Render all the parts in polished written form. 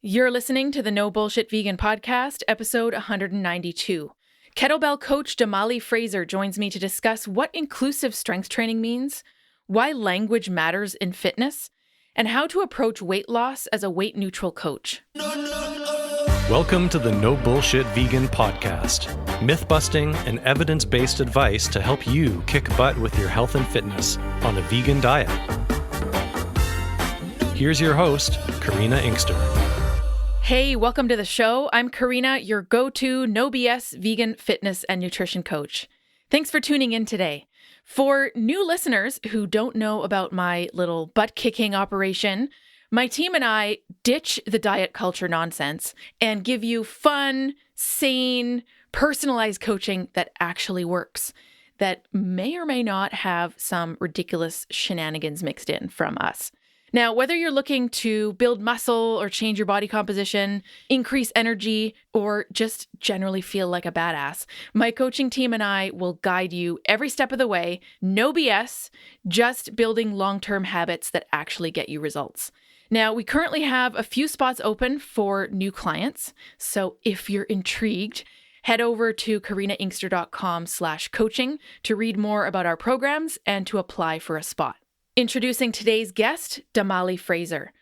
You're listening to the No Bullshit Vegan Podcast, episode 192. Kettlebell coach Damali Fraiser joins me to discuss what inclusive strength training means, why language matters in fitness, and how to approach weight loss as a weight-neutral coach. Welcome to the No Bullshit Vegan Podcast, myth-busting and evidence-based advice to help you kick butt with your health and fitness on a vegan diet. Here's your host, Karina Inkster. Hey, welcome to the show. I'm Karina, your go-to no BS vegan fitness and nutrition coach. Thanks for tuning in today. For new listeners who don't know about my little butt-kicking operation, my team and I ditch the diet culture nonsense and give you fun, sane, personalized coaching that actually works, that may or may not have some ridiculous shenanigans mixed in from us. Now, whether you're looking to build muscle or change your body composition, increase energy, or just generally feel like a badass, my coaching team and I will guide you every step of the way. No BS, just building long-term habits that actually get you results. Now, we currently have a few spots open for new clients. So if you're intrigued, head over to karinainkster.com/coaching to read more about our programs and to apply for a spot. Introducing today's guest, Damali Fraiser.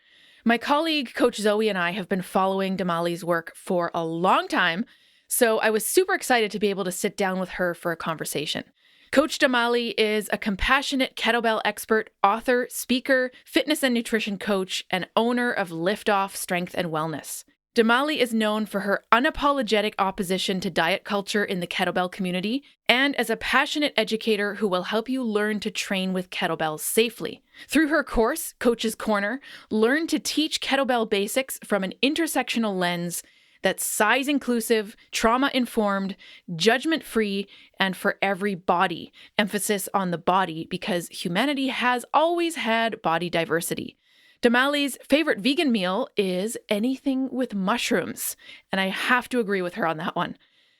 My colleague, Coach Zoe, and I have been following Damali's work for a long time, so I was super excited to be able to sit down with her for a conversation. Coach Damali is a compassionate kettlebell expert, author, speaker, fitness and nutrition coach, and owner of Liftoff Strength and Wellness. Damali is known for her unapologetic opposition to diet culture in the kettlebell community and as a passionate educator who will help you learn to train with kettlebells safely. Through her course, Coach's Corner, learn to teach kettlebell basics from an intersectional lens that's size-inclusive, trauma-informed, judgement-free, and for every body. Emphasis on the body because humanity has always had body diversity. Damali's favorite vegan meal is anything with mushrooms, and I have to agree with her on that one.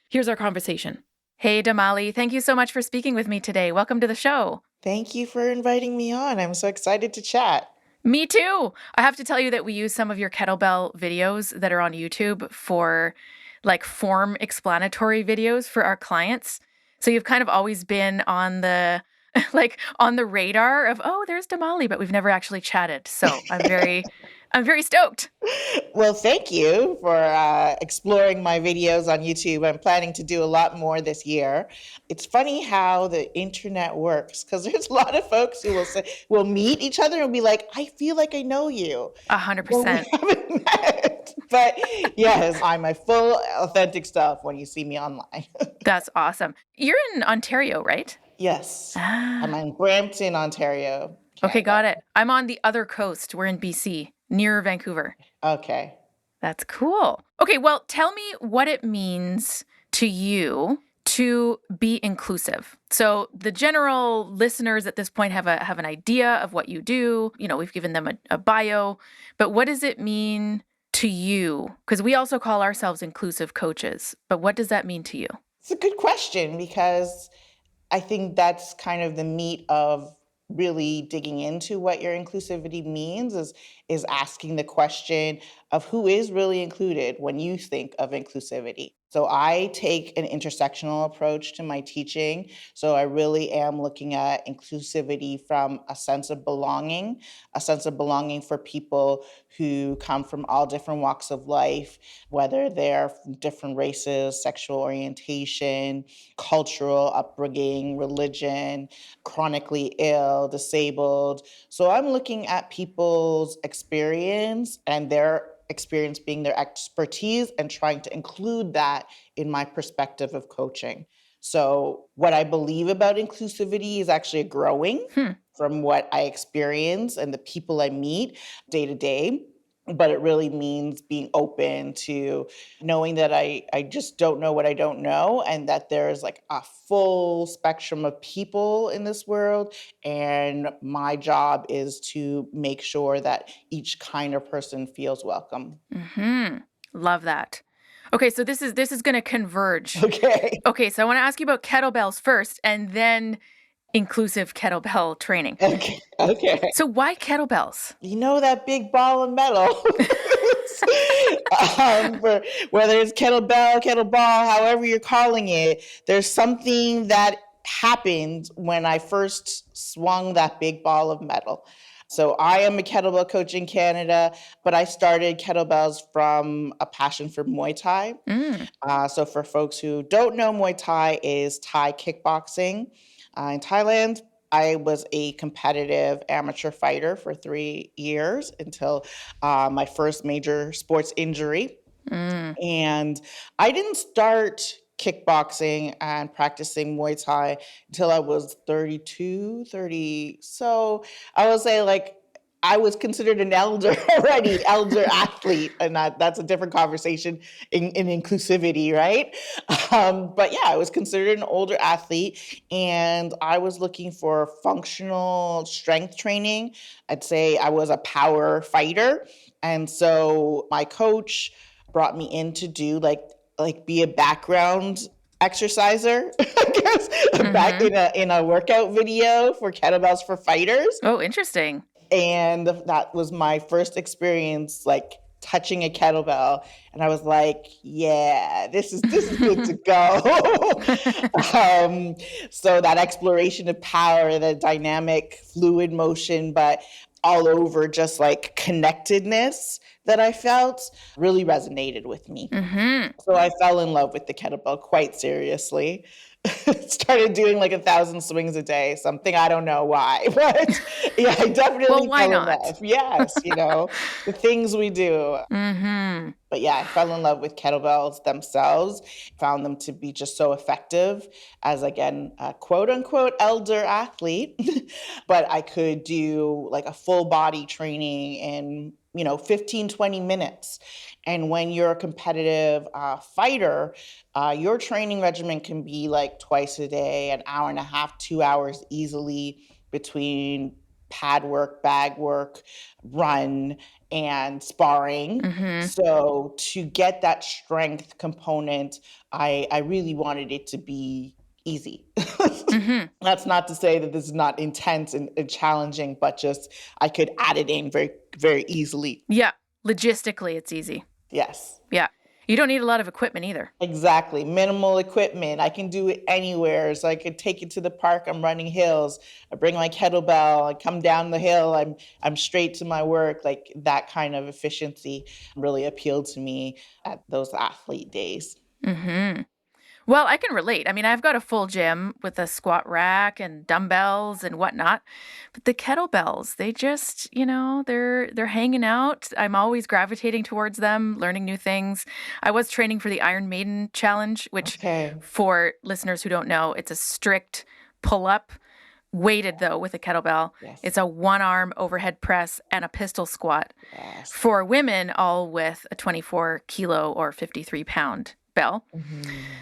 Here's our conversation. Hey, Damali, thank you so much for speaking with me today. Welcome to the show. Thank you for inviting me on. I'm so excited to chat. Me too. I have to tell you that we use some of your kettlebell videos that are on YouTube for like form explanatory videos for our clients. So you've kind of always been on the on the radar of, oh, there's Damali, but we've never actually chatted. So I'm very stoked. Well, thank you for exploring my videos on YouTube. I'm planning to do a lot more this year. It's funny how the internet works because there's a lot of folks who will meet each other and be like, I feel like I know you. 100%. Well, we haven't met. But yes, I'm my full authentic self when you see me online. That's awesome. You're in Ontario, right? Yes. I'm in Brampton, Ontario. Canada. Okay, got it. I'm on the other coast. We're in BC, near Vancouver. Okay. That's cool. Okay, well, tell me what it means to you to be inclusive. So the general listeners at this point have an idea of what you do. You know, we've given them a bio, but what does it mean to you? Because we also call ourselves inclusive coaches, but what does that mean to you? It's a good question because I think that's kind of the meat of really digging into what your inclusivity means is asking the question of who is really included when you think of inclusivity. So I take an intersectional approach to my teaching. So I really am looking at inclusivity from a sense of belonging for people who come from all different walks of life, whether they're from different races, sexual orientation, cultural upbringing, religion, chronically ill, disabled. So I'm looking at people's experience and their experience being their expertise and trying to include that in my perspective of coaching. So what I believe about inclusivity is actually growing from what I experience and the people I meet day to day. But it really means being open to knowing that I just don't know what I don't know and that there's like a full spectrum of people in this world. And my job is to make sure that each kind of person feels welcome. Mm-hmm. Love that. Okay, so this is going to converge. Okay, so I want to ask you about kettlebells first and then inclusive kettlebell training. Okay. So why kettlebells? You know that big ball of metal? For whether it's kettlebell, kettlebell, however you're calling it, there's something that happened when I first swung that big ball of metal. So I am a kettlebell coach in Canada, but I started kettlebells from a passion for Muay Thai. So for folks who don't know, Muay Thai is Thai kickboxing. In Thailand, I was a competitive amateur fighter for 3 years until my first major sports injury. And I didn't start kickboxing and practicing Muay Thai until I was 32, 30. So I would say like I was considered an elder already, elder athlete, and that's a different conversation in inclusivity, right? But yeah, I was considered an older athlete, and I was looking for functional strength training. I'd say I was a power fighter, and so my coach brought me in to do like be a background exerciser, I guess, back in a workout video for kettlebells for fighters. Oh, interesting. And that was my first experience like touching a kettlebell. And I was like, yeah, this is good to go. So that exploration of power, the dynamic fluid motion, but all over just like connectedness that I felt really resonated with me. So I fell in love with the kettlebell quite seriously. Started doing like 1,000 swings a day, something I don't know why, but yeah, I definitely why fell in not? love. Yes, the things we do. But yeah, I fell in love with kettlebells themselves, found them to be just so effective as, again, a quote unquote elder athlete. But I could do like a full body training in 15, 20 minutes. And when you're a competitive fighter, your training regimen can be like twice a day, an hour and a half, 2 hours easily between pad work, bag work, run, and sparring. So to get that strength component, I really wanted it to be easy. That's not to say that this is not intense and challenging, but just I could add it in very, very easily. Yeah. Logistically, it's easy. Yes. Yeah. You don't need a lot of equipment either. Exactly. Minimal equipment. I can do it anywhere. So I could take it to the park. I'm running hills. I bring my kettlebell. I come down the hill. I'm straight to my work. Like that kind of efficiency really appealed to me at those athlete days. Well, I can relate. I mean, I've got a full gym with a squat rack and dumbbells and whatnot, but the kettlebells, they just, they're hanging out. I'm always gravitating towards them, learning new things. I was training for the Iron Maiden challenge, which for listeners who don't know, it's a strict pull-up, weighted though with a kettlebell. Yes. It's a one-arm overhead press and a pistol squat. Yes. For women, all with a 24 kilo or 53 pound bell.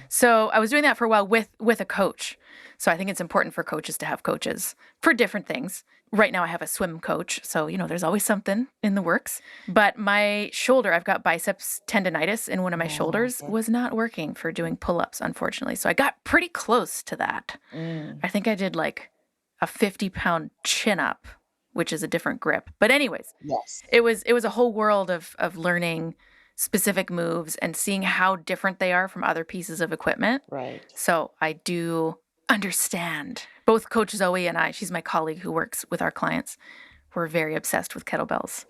So I was doing that for a while with a coach. So I think it's important for coaches to have coaches for different things. Right now I have a swim coach. So, there's always something in the works. But my shoulder, I've got biceps tendonitis in one of my shoulders, was not working for doing pull-ups, unfortunately. So I got pretty close to that. I think I did like a 50-pound chin-up, which is a different grip. But anyways, it was a whole world of learning specific moves and seeing how different they are from other pieces of equipment. Right. So I do understand. Both Coach Zoe and I, she's my colleague who works with our clients, we're very obsessed with kettlebells.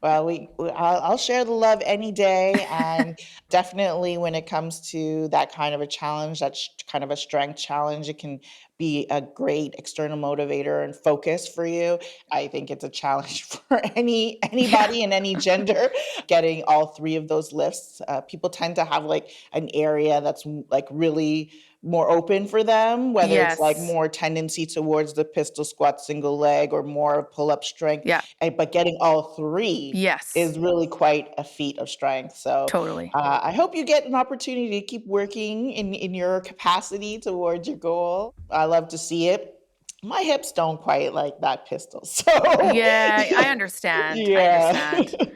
Well, I'll share the love any day. And definitely when it comes to that kind of a challenge, that's kind of a strength challenge, it can be a great external motivator and focus for you. I think it's a challenge for anybody in any gender, getting all three of those lifts. People tend to have like an area that's like really more open for them, whether it's like more tendency towards the pistol squat single leg or more pull-up strength. But getting all three is really quite a feat of strength. So totally. I hope you get an opportunity to keep working in your capacity towards your goal. I love to see it. My hips don't quite like that pistol. So yeah, I understand. I understand.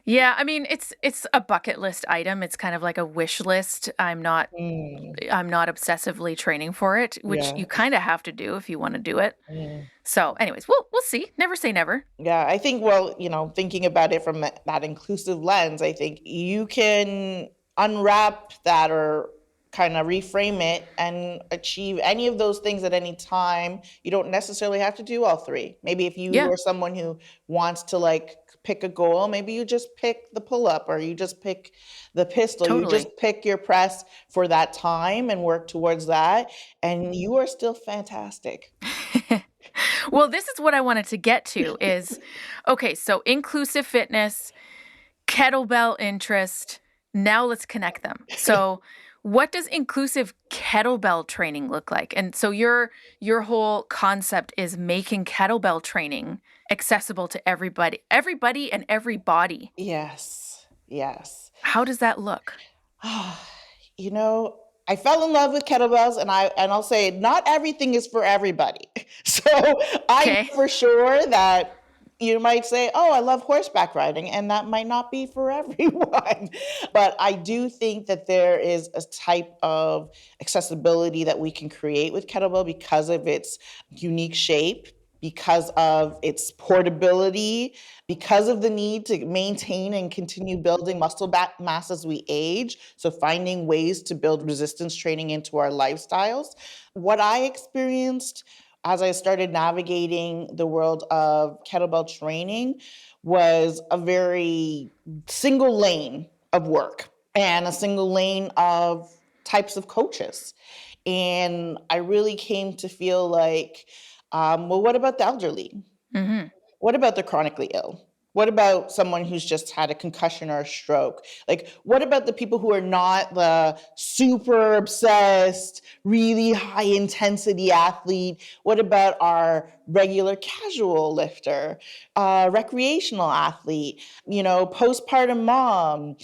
Yeah, I mean, it's a bucket list item. It's kind of like a wish list. Mm, I'm not obsessively training for it, which yeah. you kind of have to do if you want to do it. Mm. So, anyways, we'll see. Never say never. Yeah, I think, well, thinking about it from that inclusive lens, I think you can unwrap that or kind of reframe it and achieve any of those things at any time. You don't necessarily have to do all three. Maybe if you Yeah, are someone who wants to like pick a goal, maybe you just pick the pull up or you just pick the pistol. You just totally. pick your press for that time and work towards that. And you are still fantastic. Well, this is what I wanted to get to is okay, so inclusive fitness, kettlebell interest. Now let's connect them. So, what does inclusive kettlebell training look like? And so your whole concept is making kettlebell training accessible to everybody and every body. Yes, yes. How does that look? You know, I fell in love with kettlebells and I'll say not everything is for everybody. So I Okay. know for sure that you might say, "Oh, I love horseback riding," and that might not be for everyone. But I do think that there is a type of accessibility that we can create with kettlebell because of its unique shape, because of its portability, because of the need to maintain and continue building muscle mass as we age. So, finding ways to build resistance training into our lifestyles. What I experienced as I started navigating the world of kettlebell training was a very single lane of work and a single lane of types of coaches. And I really came to feel like, well, what about the elderly? Mhm. What about the chronically ill? What about someone who's just had a concussion or a stroke? Like, what about the people who are not the super obsessed, really high intensity athlete? What about our regular casual lifter, recreational athlete, postpartum mom,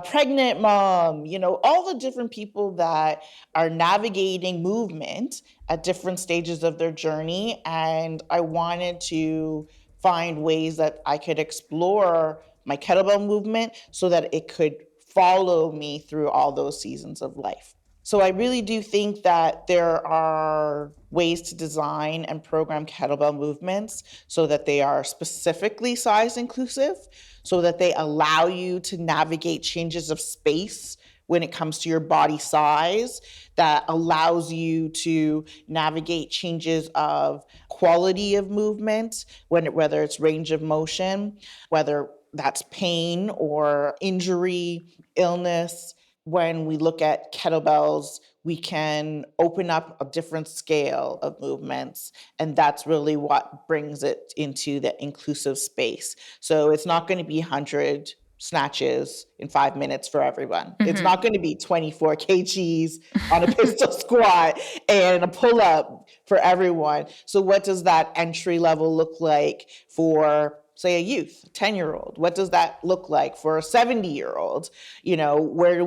pregnant mom, all the different people that are navigating movement at different stages of their journey. And I wanted to find ways that I could explore my kettlebell movement so that it could follow me through all those seasons of life. So I really do think that there are ways to design and program kettlebell movements so that they are specifically size inclusive, so that they allow you to navigate changes of space when it comes to your body size, that allows you to navigate changes of quality of movement, whether it's range of motion, whether that's pain or injury, illness. When we look at kettlebells, we can open up a different scale of movements. And that's really what brings it into the inclusive space. So it's not going to be 100 snatches in 5 minutes for everyone. It's Mhm. not going to be 24 kgs on a pistol squat and a pull up for everyone. So, what does that entry level look like for, say, a youth, 10-year-old? What does that look like for a 70-year-old? Where do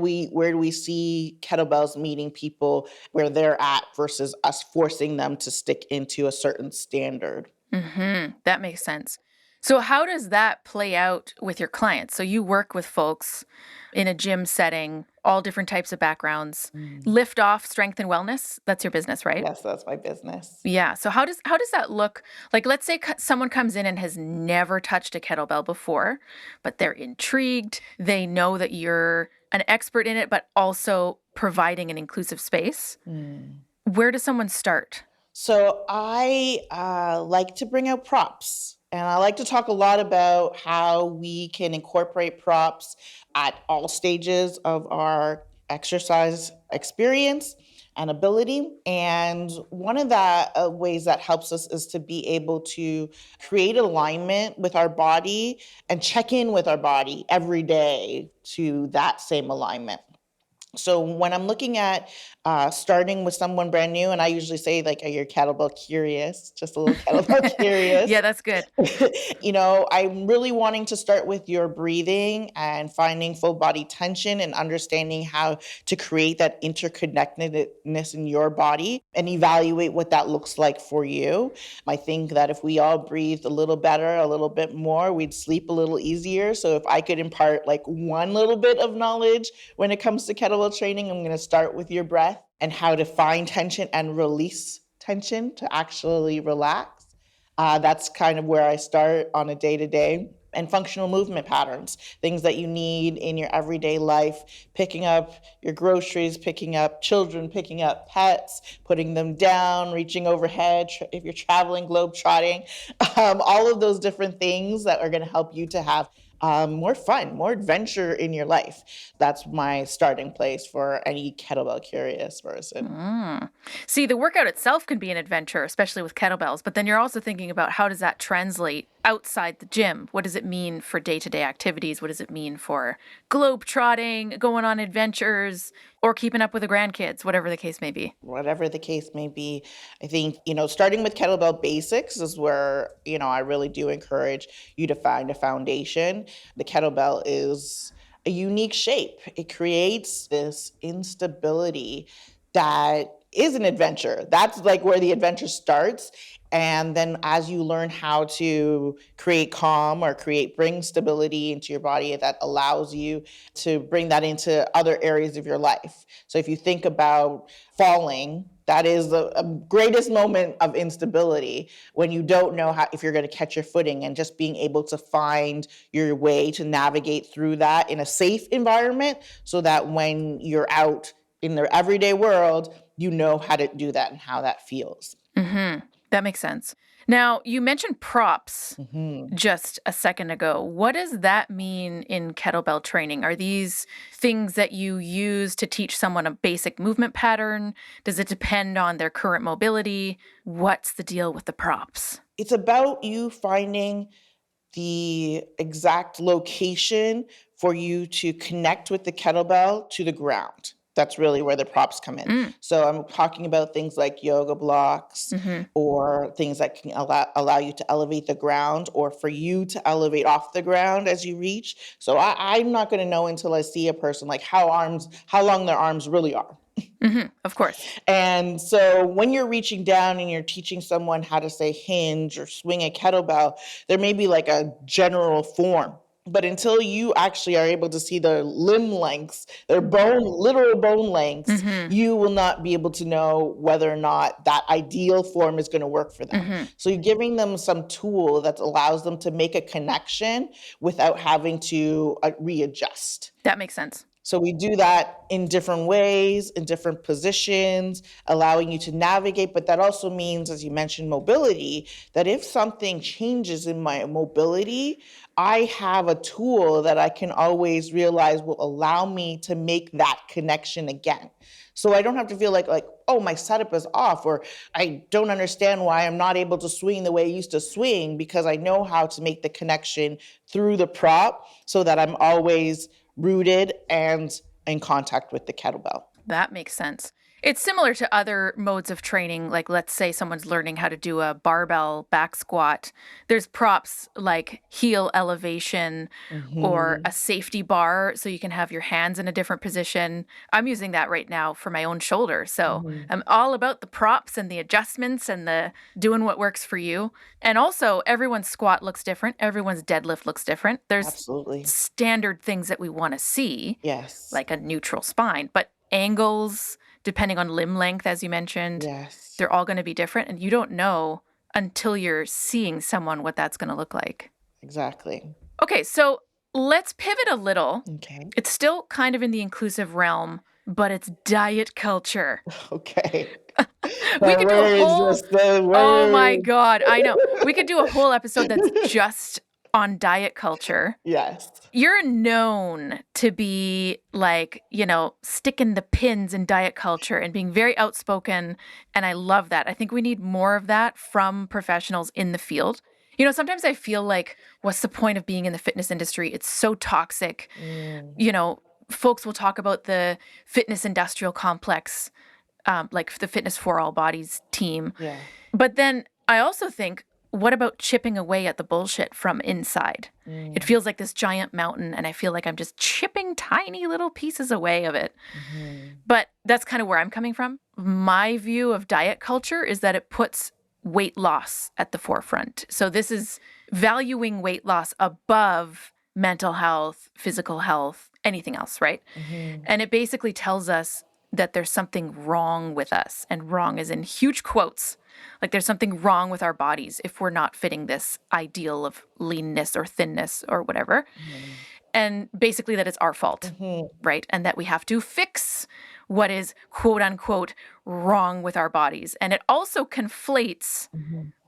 we see kettlebells meeting people where they're at versus us forcing them to stick into a certain standard? That makes sense. So, how does that play out with your clients? So, you work with folks in a gym setting, all different types of backgrounds. Mm. Lift off strength and wellness. That's your business, right? Yes, that's my business. Yeah. So, how does that look? Like, let's say someone comes in and has never touched a kettlebell before, but they're intrigued. They know that you're an expert in it, but also providing an inclusive space. Mm. Where does someone start? So I like to bring out props. And I like to talk a lot about how we can incorporate props at all stages of our exercise experience and ability. And one of the ways that helps us is to be able to create alignment with our body and check in with our body every day to that same alignment. So when I'm looking at starting with someone brand new, and I usually say like, "Are you kettlebell curious?" Just a little kettlebell curious. Yeah, that's good. I'm really wanting to start with your breathing and finding full body tension and understanding how to create that interconnectedness in your body and evaluate what that looks like for you. I think that if we all breathed a little better, a little bit more, we'd sleep a little easier. So if I could impart like one little bit of knowledge when it comes to kettlebell training, I'm going to start with your breath and how to find tension and release tension to actually relax. That's kind of where I start on a day-to-day. And functional movement patterns, things that you need in your everyday life, picking up your groceries, picking up children, picking up pets, putting them down, reaching overhead, if you're traveling, globe trotting, all of those different things that are going to help you to have more fun, more adventure in your life. That's my starting place for any kettlebell curious person. See, the workout itself can be an adventure, especially with kettlebells, but then you're also thinking about how does that translate outside the gym? What does it mean for day-to-day activities? What does it mean for globe trotting, going on adventures, or keeping up with the grandkids, whatever the case may be? Whatever the case may be, I think, starting with kettlebell basics is where, I really do encourage you to find a foundation. The kettlebell is a unique shape. It creates this instability that is an adventure. That's like where the adventure starts. And then as you learn how to create calm or bring stability into your body, that allows you to bring that into other areas of your life. So if you think about falling, that is the greatest moment of instability when you don't know if you're going to catch your footing, and just being able to find your way to navigate through that in a safe environment so that when you're out in the everyday world, you know how to do that and how that feels. That makes sense. Now, you mentioned props just a second ago. What does that mean in kettlebell training? Are these things that you use to teach someone a basic movement pattern? Does it depend on their current mobility? What's the deal with the props? It's about you finding the exact location for you to connect with the kettlebell to the ground. That's really where the props come in. So I'm talking about things like yoga blocks or things that can allow you to elevate the ground, or for you to elevate off the ground as you reach. So I'm not going to know until I see a person like how long their arms really are. Of course. And so when you're reaching down and you're teaching someone how to say hinge or swing a kettlebell, there may be like a general form. But until you actually are able to see their limb lengths, their literal bone lengths, you will not be able to know whether or not that ideal form is going to work for them. So you're giving them some tool that allows them to make a connection without having to readjust. That makes sense. So we do that in different ways, in different positions, allowing you to navigate. But that also means, as you mentioned, mobility, that if something changes in my mobility, I have a tool that I can always realize will allow me to make that connection again. So I don't have to feel like, oh, my setup is off, or I don't understand why I'm not able to swing the way I used to swing, because I know how to make the connection through the prop so that I'm always rooted and in contact with the kettlebell. That makes sense. It's similar to other modes of training. Like, let's say someone's learning how to do a barbell back squat. There's props like heel elevation or a safety bar, so you can have your hands in a different position. I'm using that right now for my own shoulder. So I'm all about the props and the adjustments and the doing what works for you. And also, everyone's squat looks different. Everyone's deadlift looks different. There's Absolutely standard things that we want to see, Yes. like a neutral spine, but angles, depending on limb length, as you mentioned, Yes. they're all going to be different. And you don't know until you're seeing someone what that's going to look like. Exactly. Okay, so let's pivot a little. Okay. It's still kind of in the inclusive realm, but it's diet culture. Okay. We could do a whole... Oh my word. God, I know. We could do a whole episode that's just on diet culture. Yes. You're known to be like, sticking the pins in diet culture and being very outspoken. And I love that. I think we need more of that from professionals in the field. Sometimes I feel like, what's the point of being in the fitness industry? It's so toxic. folks will talk about the fitness industrial complex, like the Fitness for All Bodies team. Yeah. But then I also think, what about chipping away at the bullshit from inside? It feels like this giant mountain, and I feel like I'm just chipping tiny little pieces away of it. But that's kind of where I'm coming from. My view of diet culture is that it puts weight loss at the forefront. So this is valuing weight loss above mental health, physical health, anything else, right? And it basically tells us that there's something wrong with us, and wrong is in huge quotes. Like there's something wrong with our bodies if we're not fitting this ideal of leanness or thinness or whatever. And basically that it's our fault, right? And that we have to fix what is quote unquote wrong with our bodies. And it also conflates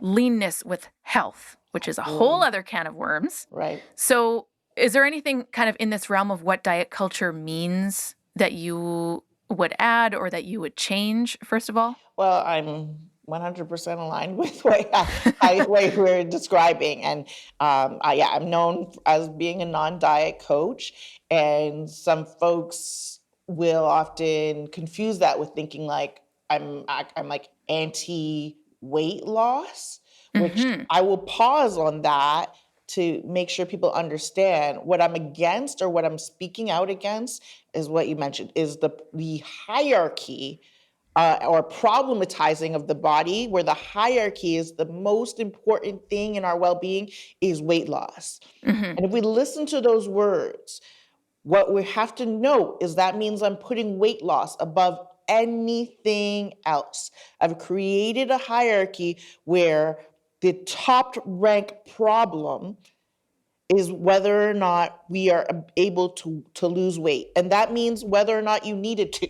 leanness with health, which is a whole other can of worms. Right. So is there anything kind of in this realm of what diet culture means that you would add or that you would change, first of all? Well, I'm 100% aligned with what we're describing. And I'm known as being a non-diet coach. And some folks will often confuse that with thinking like I'm like anti-weight loss, which I will pause on that to make sure people understand what I'm against or what I'm speaking out against is what you mentioned, is the hierarchy or problematizing of the body, where the hierarchy is the most important thing in our well-being is weight loss. And if we listen to those words, what we have to know is that means I'm putting weight loss above anything else. I've created a hierarchy where the top rank problem is whether or not we are able to lose weight. And that means whether or not you needed to.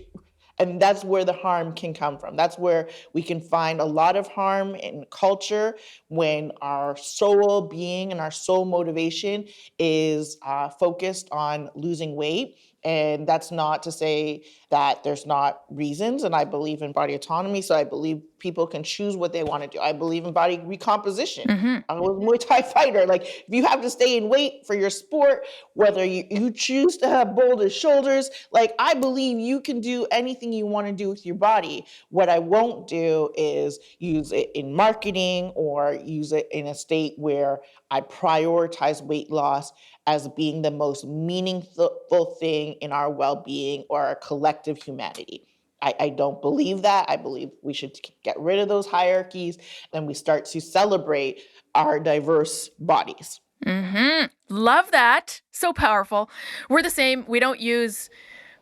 And that's where the harm can come from. That's where we can find a lot of harm in culture when our soul being and our soul motivation is focused on losing weight. And that's not to say that there's not reasons. And I believe in body autonomy. So I believe people can choose what they want to do. I believe in body recomposition. I was a Muay Thai fighter. Like if you have to stay in weight for your sport, whether you choose to have bolder shoulders, like I believe you can do anything you want to do with your body. What I won't do is use it in marketing or use it in a state where I prioritize weight loss as being the most meaningful thing in our well-being or our collective humanity. I don't believe that. I believe we should get rid of those hierarchies and we start to celebrate our diverse bodies. Love that. So powerful. We're the same. We don't use,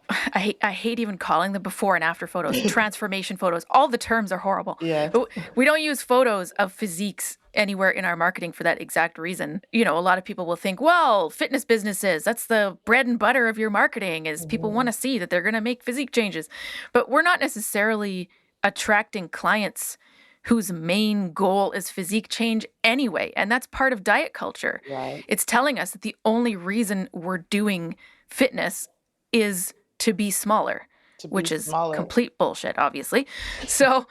I hate even calling them before and after photos, transformation photos. All the terms are horrible. Yeah. But we don't use photos of physiques anywhere in our marketing for that exact reason. You know, a lot of people will think, well, fitness businesses, that's the bread and butter of your marketing, is people want to see that they're going to make physique changes. But we're not necessarily attracting clients whose main goal is physique change anyway. And that's part of diet culture. Right. It's telling us that the only reason we're doing fitness is to be smaller, which is complete bullshit, obviously. So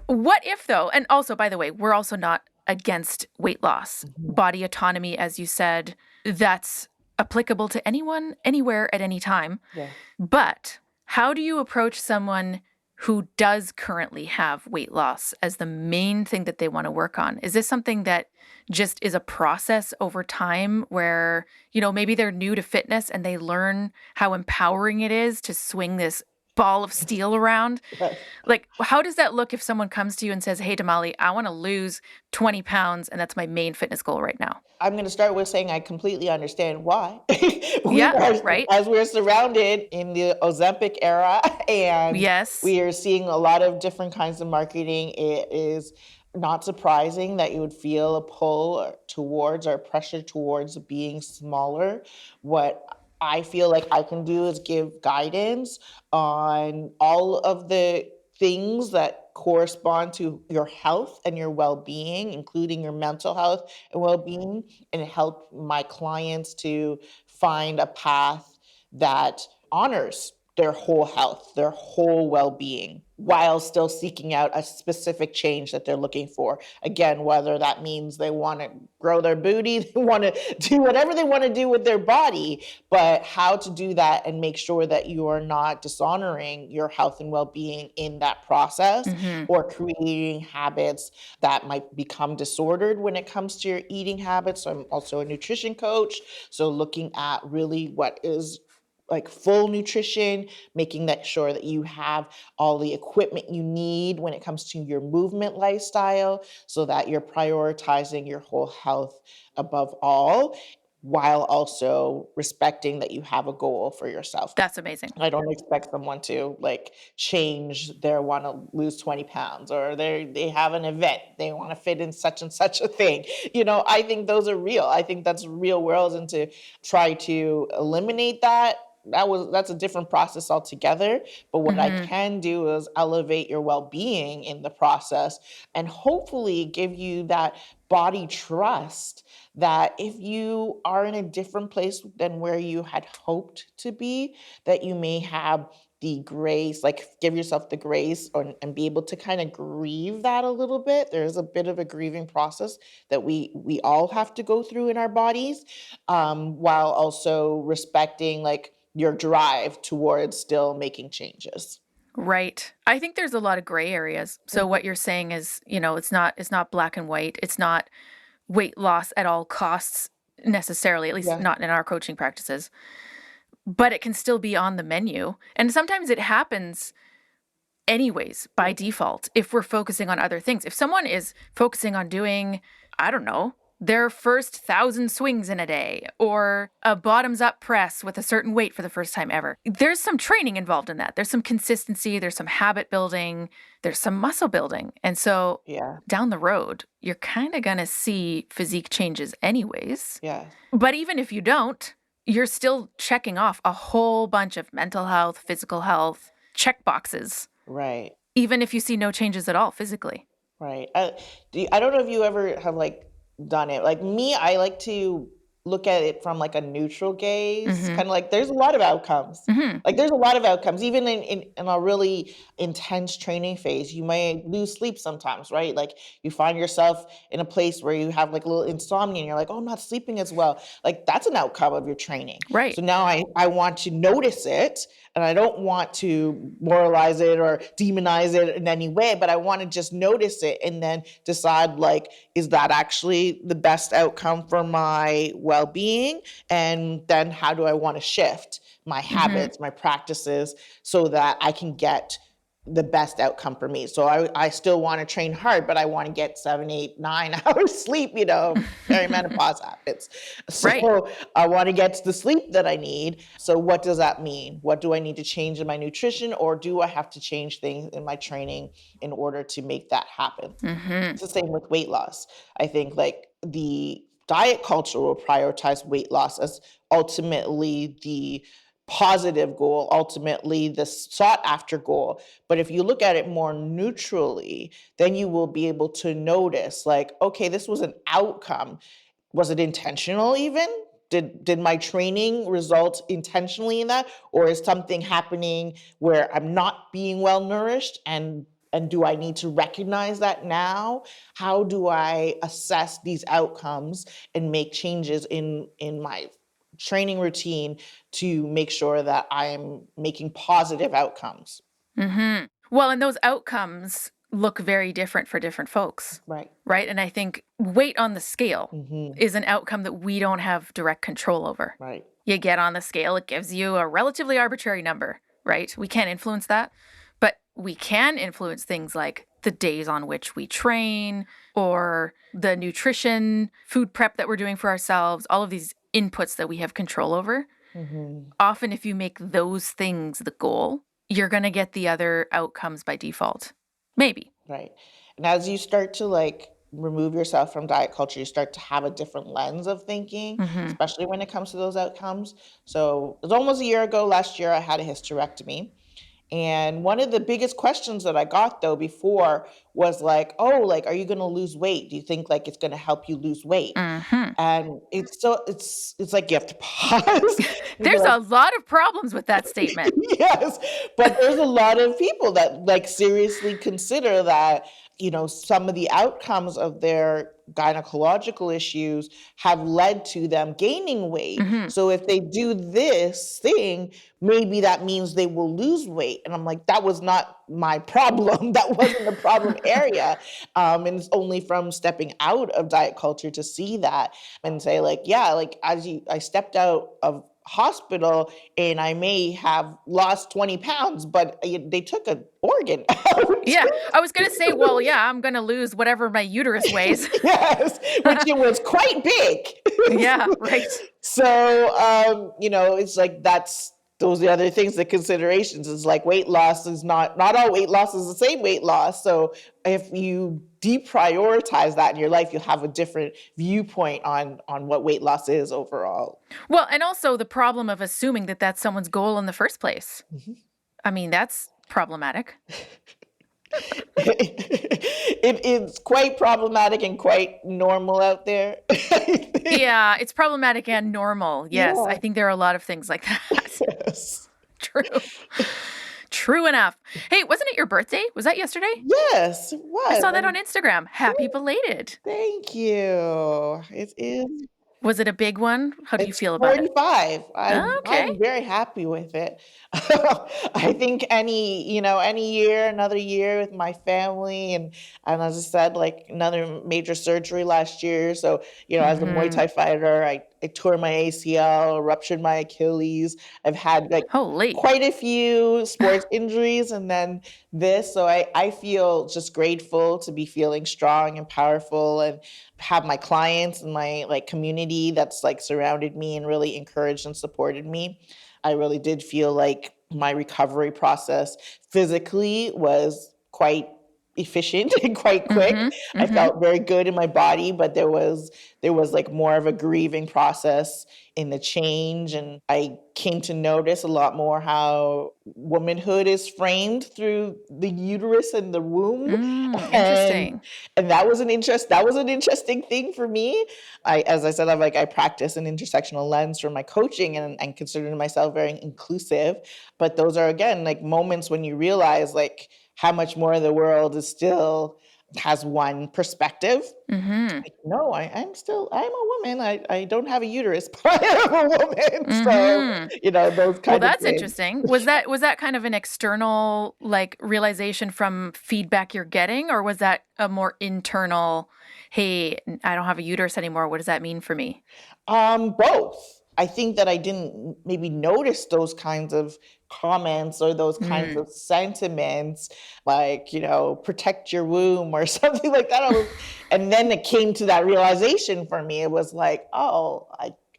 what if, though, and also, by the way, we're also not against weight loss. Body autonomy, as you said, that's applicable to anyone, anywhere, at any time. Yeah. But how do you approach someone who does currently have weight loss as the main thing that they want to work on? Is this something that just is a process over time where, you know, maybe they're new to fitness and they learn how empowering it is to swing this ball of steel around? Like, how does that look if someone comes to you and says, hey, Damali, I want to lose 20 pounds and that's my main fitness goal right now? I'm going to start with saying I completely understand why. Right. As we're surrounded in the Ozempic era and we are seeing a lot of different kinds of marketing, it is not surprising that you would feel a pull towards or pressure towards being smaller. What I feel like I can do is give guidance on all of the things that correspond to your health and your well-being, including your mental health and well-being, and help my clients to find a path that honors their whole health, their whole well-being, while still seeking out a specific change that they're looking for. Again, whether that means they want to grow their booty, they want to do whatever they want to do with their body, but how to do that and make sure that you are not dishonoring your health and well-being in that process, or creating habits that might become disordered when it comes to your eating habits. So I'm also a nutrition coach. So looking at really what is like full nutrition, making that sure that you have all the equipment you need when it comes to your movement lifestyle, so that you're prioritizing your whole health above all, while also respecting that you have a goal for yourself. That's amazing. I don't expect someone to like change their want to lose 20 pounds, or they have an event, they want to fit in such and such a thing. I think those are real. I think that's real worlds, and to try to eliminate that's a different process altogether. But what I can do is elevate your well-being in the process, and hopefully give you that body trust that if you are in a different place than where you had hoped to be, that you may have the grace, like give yourself the grace, and be able to kind of grieve that a little bit. There's a bit of a grieving process that we all have to go through in our bodies, while also respecting like your drive towards still making changes. Right. I think there's a lot of gray areas. So what you're saying is, it's not black and white. It's not weight loss at all costs necessarily, at least Yeah. not in our coaching practices. But it can still be on the menu. And sometimes it happens anyways by default if we're focusing on other things. If someone is focusing on doing, I don't know, their first 1,000 swings in a day, or a bottoms up press with a certain weight for the first time ever, there's some training involved in that. There's some consistency, there's some habit building, there's some muscle building. And so down the road, you're kind of going to see physique changes anyways. Yeah. But even if you don't, you're still checking off a whole bunch of mental health, physical health check boxes. Right. Even if you see no changes at all physically. Right. I don't know if you ever have like done it. Like me, I like to look at it from like a neutral gaze, kind of like there's a lot of outcomes. Like there's a lot of outcomes, even in a really intense training phase. You may lose sleep sometimes, right? Like you find yourself in a place where you have like a little insomnia and you're like, oh, I'm not sleeping as well. Like that's an outcome of your training. Right. So now I want to notice it, and I don't want to moralize it or demonize it in any way, but I want to just notice it and then decide like, is that actually the best outcome for my well-being? And then how do I want to shift my habits, my practices, so that I can get the best outcome for me? So I still want to train hard, but I want to get 7, 8, 9 hours sleep, perimenopause happens. So I want to get the sleep that I need. So what does that mean? What do I need to change in my nutrition, or do I have to change things in my training in order to make that happen? It's the same with weight loss. I think like the diet culture will prioritize weight loss as ultimately the positive goal, ultimately the sought after goal. But if you look at it more neutrally, then you will be able to notice like, okay, this was an outcome. Was it intentional even? Did my training result intentionally in that? Or is something happening where I'm not being well nourished, and do I need to recognize that now? How do I assess these outcomes and make changes in my training routine to make sure that I'm making positive outcomes? Well, and those outcomes look very different for different folks. Right. Right. And I think weight on the scale is an outcome that we don't have direct control over. Right. You get on the scale, it gives you a relatively arbitrary number, right? We can't influence that. But we can influence things like the days on which we train, or the nutrition, food prep that we're doing for ourselves, all of these inputs that we have control over. Often, if you make those things the goal, you're going to get the other outcomes by default. Maybe. Right. And as you start to like remove yourself from diet culture, you start to have a different lens of thinking, especially when it comes to those outcomes. So it was almost a year ago, last year, I had a hysterectomy. And one of the biggest questions that I got though before was like, oh, like, are you going to lose weight? Do you think like it's going to help you lose weight? Mm-hmm. And it's like you have to pause and be There's like, a lot of problems with that statement. yes, but there's a lot of people that like seriously consider that, some of the outcomes of their gynecological issues have led to them gaining weight. Mm-hmm. So if they do this thing, maybe that means they will lose weight. And I'm like, that was not my problem. That wasn't the problem area. And it's only from stepping out of diet culture to see that and say like, yeah, like I stepped out of hospital and I may have lost 20 pounds, but they took an organ out. Yeah, I was going to say, well, yeah, I'm going to lose whatever my uterus weighs. Yes, which it was quite big. Yeah, right. So, it's like those are the other things, the considerations is like weight loss is not all weight loss is the same weight loss. So if you deprioritize that in your life, you'll have a different viewpoint on what weight loss is overall. Well, and also the problem of assuming that that's someone's goal in the first place. Mm-hmm. I mean, that's problematic. It's quite problematic and quite normal out there. Yeah, it's problematic and normal. Yes, yeah. I think there are a lot of things like that. Yes. True enough. Hey, wasn't it your birthday? Was that yesterday? Yes, it was. I saw that on Instagram. Happy belated. Thank you. It is. Was it a big one? How do you feel about 45. it? I'm very happy with it. I think any year, another year with my family, and as I said, like another major surgery last year. So, as a Muay Thai fighter, I tore my ACL, ruptured my Achilles. I've had like quite a few sports injuries and then this. So I feel just grateful to be feeling strong and powerful and have my clients and my like community that's like surrounded me and really encouraged and supported me. I really did feel like my recovery process physically was quite efficient and quite quick. I felt very good in my body, but there was like more of a grieving process in the change. And I came to notice a lot more how womanhood is framed through the uterus and the womb. Interesting. And that was an interesting thing for me. As I said, I practice an intersectional lens for my coaching and consider myself very inclusive. But those are, again, like moments when you realize like how much more of the world is still has one perspective. Like, no, I'm a woman. I don't have a uterus, but I am a woman. So, those kind of things. Well, that's interesting. Was that kind of an external like realization from feedback you're getting, or was that a more internal, hey, I don't have a uterus anymore. What does that mean for me? Both. I think that I didn't maybe notice those kinds of comments or those kinds of sentiments, like, protect your womb or something like that. And then it came to that realization for me. It was like, oh,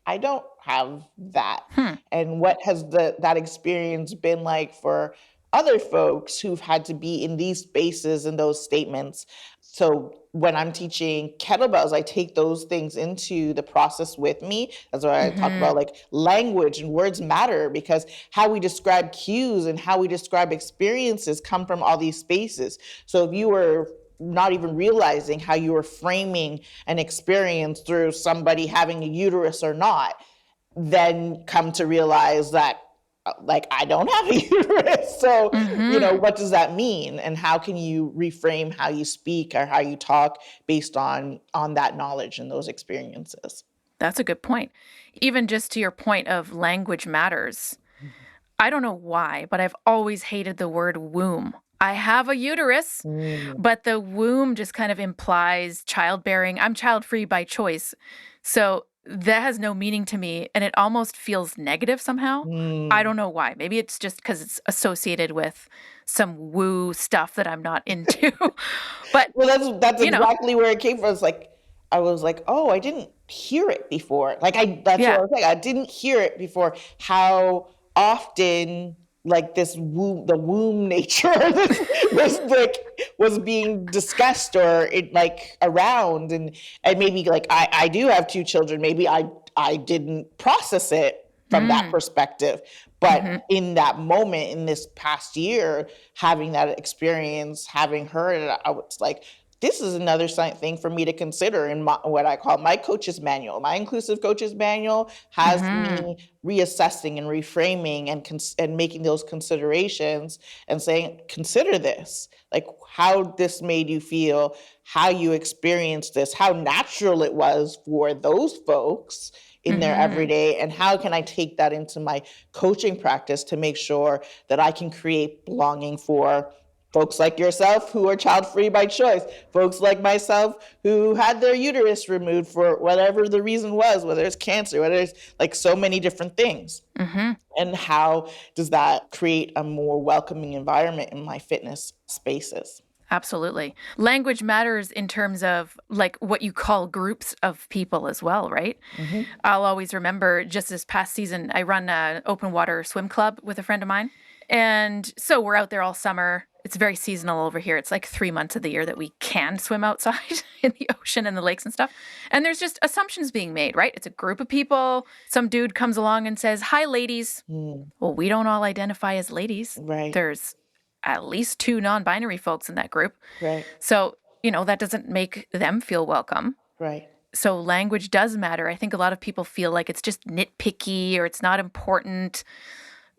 I don't have that. And what has that experience been like for other folks who've had to be in these spaces and those statements? So when I'm teaching kettlebells, I take those things into the process with me. That's why I talk about like language and words matter, because how we describe cues and how we describe experiences come from all these spaces. So if you were not even realizing how you were framing an experience through somebody having a uterus or not, then come to realize that like, I don't have a uterus. So, what does that mean? And how can you reframe how you speak or how you talk based on that knowledge and those experiences? That's a good point. Even just to your point of language matters. I don't know why, but I've always hated the word womb. I have a uterus, but the womb just kind of implies childbearing. I'm child-free by choice. So that has no meaning to me, and it almost feels negative somehow. I don't know why. Maybe it's just because it's associated with some woo stuff that I'm not into. But well, that's exactly where it came from. It's like I was like, oh, I didn't hear it before. Like that's what I was saying. I didn't hear it before. How often like the womb nature was being discussed or it like around and maybe like I do have two children. Maybe I didn't process it from that perspective. Mm-hmm. But in that moment, in this past year, having that experience, having heard it, I was like, this is another thing for me to consider in what I call my coach's manual. My inclusive coach's manual has Mm-hmm. me reassessing and reframing and making those considerations and saying, consider this, like how this made you feel, how you experienced this, how natural it was for those folks in their Mm-hmm. everyday, and how can I take that into my coaching practice to make sure that I can create belonging for folks like yourself who are child-free by choice, folks like myself who had their uterus removed for whatever the reason was, whether it's cancer, whether it's like so many different things. Mm-hmm. And how does that create a more welcoming environment in my fitness spaces? Absolutely. Language matters in terms of like what you call groups of people as well, right? Mm-hmm. I'll always remember just this past season, I run an open water swim club with a friend of mine. And so we're out there all summer. It's very seasonal over here. It's like 3 months of the year that we can swim outside in the ocean and the lakes and stuff. And there's just assumptions being made, right? It's a group of people. Some dude comes along and says, "Hi, ladies." Well, we don't all identify as ladies. Right. There's at least 2 non-binary folks in that group. Right. So, that doesn't make them feel welcome. Right. So language does matter. I think a lot of people feel like it's just nitpicky or it's not important,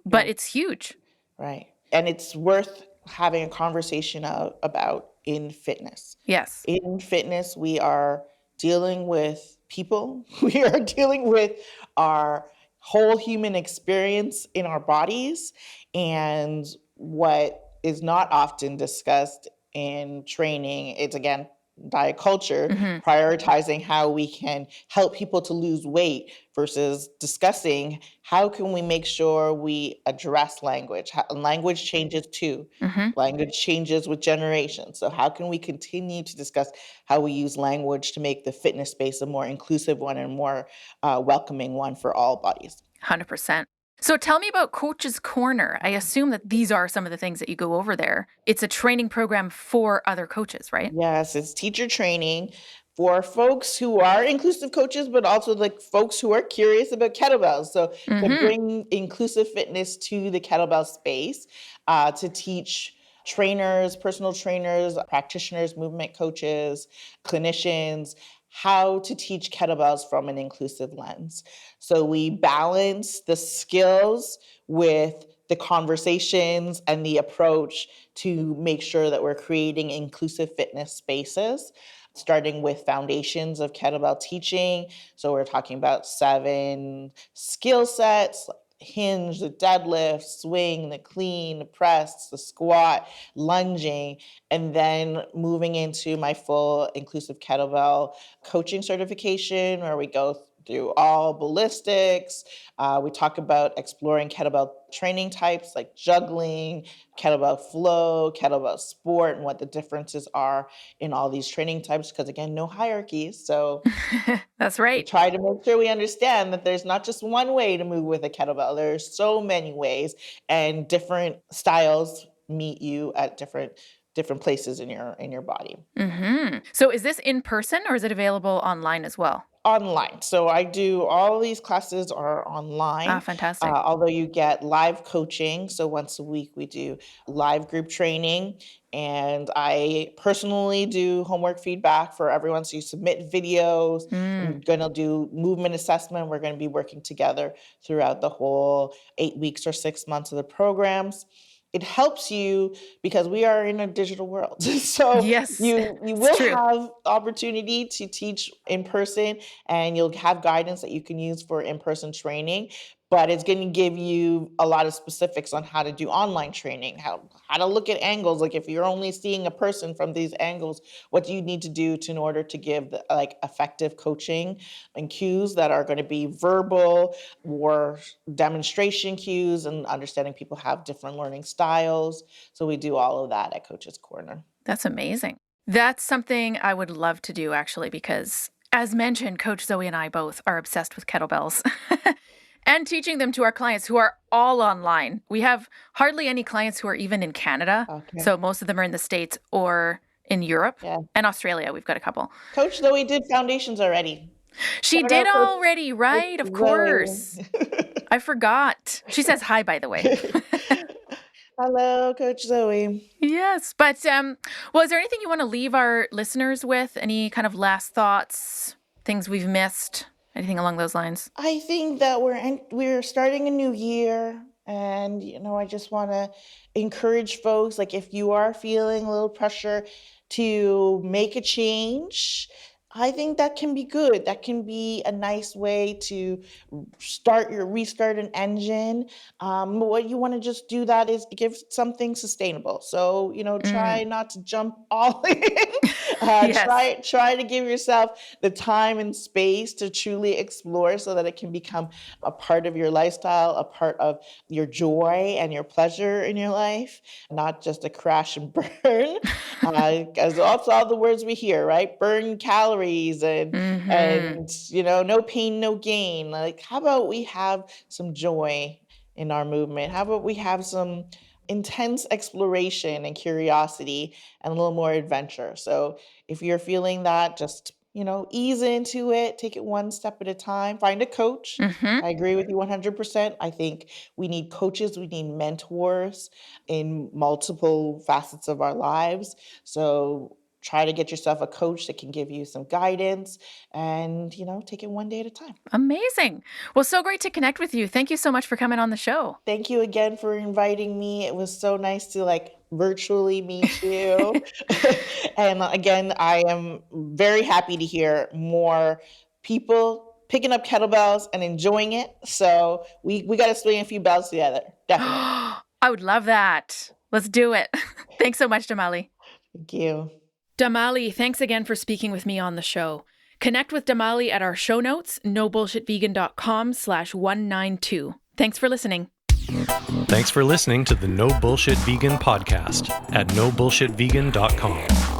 but it's huge. Right. And it's worth having a conversation about in fitness. Yes. In fitness, we are dealing with people. We are dealing with our whole human experience in our bodies. And what is not often discussed in training, it's again, diet culture, prioritizing how we can help people to lose weight versus discussing how can we make sure we address language. Language changes too. Language changes with generations. So how can we continue to discuss how we use language to make the fitness space a more inclusive one and more welcoming one for all bodies? 100%. So tell me about Coach's Corner. I assume that these are some of the things that you go over there. It's a training program for other coaches, right? Yes, it's teacher training for folks who are inclusive coaches, but also like folks who are curious about kettlebells. So to bring inclusive fitness to the kettlebell space, to teach trainers, personal trainers, practitioners, movement coaches, clinicians, how to teach kettlebells from an inclusive lens. So we balance the skills with the conversations and the approach to make sure that we're creating inclusive fitness spaces, starting with foundations of kettlebell teaching. So we're talking about 7 skill sets: hinge, the deadlift, swing, the clean, the press, the squat, lunging, and then moving into my full inclusive kettlebell coaching certification, where we go through all ballistics. We talk about exploring kettlebell training types like juggling, kettlebell flow, kettlebell sport, and what the differences are in all these training types, because again, no hierarchies. So That's we right. try to make sure we understand that there's not just one way to move with a kettlebell. There's so many ways, and different styles meet you at different places in your body. So is this in person or is it available online as well? Online. So I do all these classes are online, Fantastic. although you get live coaching. So once a week we do live group training, and I personally do homework feedback for everyone. So you submit videos. I'm going to do movement assessment. We're going to be working together throughout the whole 8 weeks or 6 months of the programs. It helps you because we are in a digital world. So Yes, you it's will true. have opportunity to teach in person, and you'll have guidance that you can use for in-person training, but it's going to give you a lot of specifics on how to do online training, how to look at angles. Like if you're only seeing a person from these angles, what do you need to do in order to give like effective coaching and cues that are going to be verbal or demonstration cues, and understanding people have different learning styles. So we do all of that at Coach's Corner. That's amazing. That's something I would love to do actually, because as mentioned, Coach Zoe and I both are obsessed with kettlebells and teaching them to our clients who are all online. We have hardly any clients who are even in Canada. Okay. So most of them are in the States or in Europe Yeah. and Australia. We've got a couple. Coach Zoe did foundations already. She Shout did out Coach already, right? Of Zoe. course. I forgot. She says hi, by the way. Hello, Coach Zoe. Yes. But, well, is there anything you want to leave our listeners with? Any kind of last thoughts, things we've missed, anything along those lines? I think that we're starting a new year, and I just want to encourage folks, like, if you are feeling a little pressure to make a change, I think that can be good. That can be a nice way to restart an engine. But what you want to just do that is give something sustainable. So, try not to jump all in. Yes. Try to give yourself the time and space to truly explore so that it can become a part of your lifestyle, a part of your joy and your pleasure in your life, not just a crash and burn. As that's all the words we hear, right? Burn calories Mm-hmm. and no pain, no gain. Like, how about we have some joy in our movement? How about we have some intense exploration and curiosity and a little more adventure? So if you're feeling that, just ease into it, take it one step at a time, find a coach. Mm-hmm. I agree with you 100%. I think we need coaches, we need mentors in multiple facets of our lives. So try to get yourself a coach that can give you some guidance and, take it one day at a time. Amazing. Well, so great to connect with you. Thank you so much for coming on the show. Thank you again for inviting me. It was so nice to virtually meet you. And again, I am very happy to hear more people picking up kettlebells and enjoying it. So we got to swing a few bells together. Definitely. I would love that. Let's do it. Thanks so much, Damali. Thank you. Damali, thanks again for speaking with me on the show. Connect with Damali at our show notes, nobullshitvegan.com/192. Thanks for listening. Thanks for listening to the No Bullshit Vegan podcast at nobullshitvegan.com.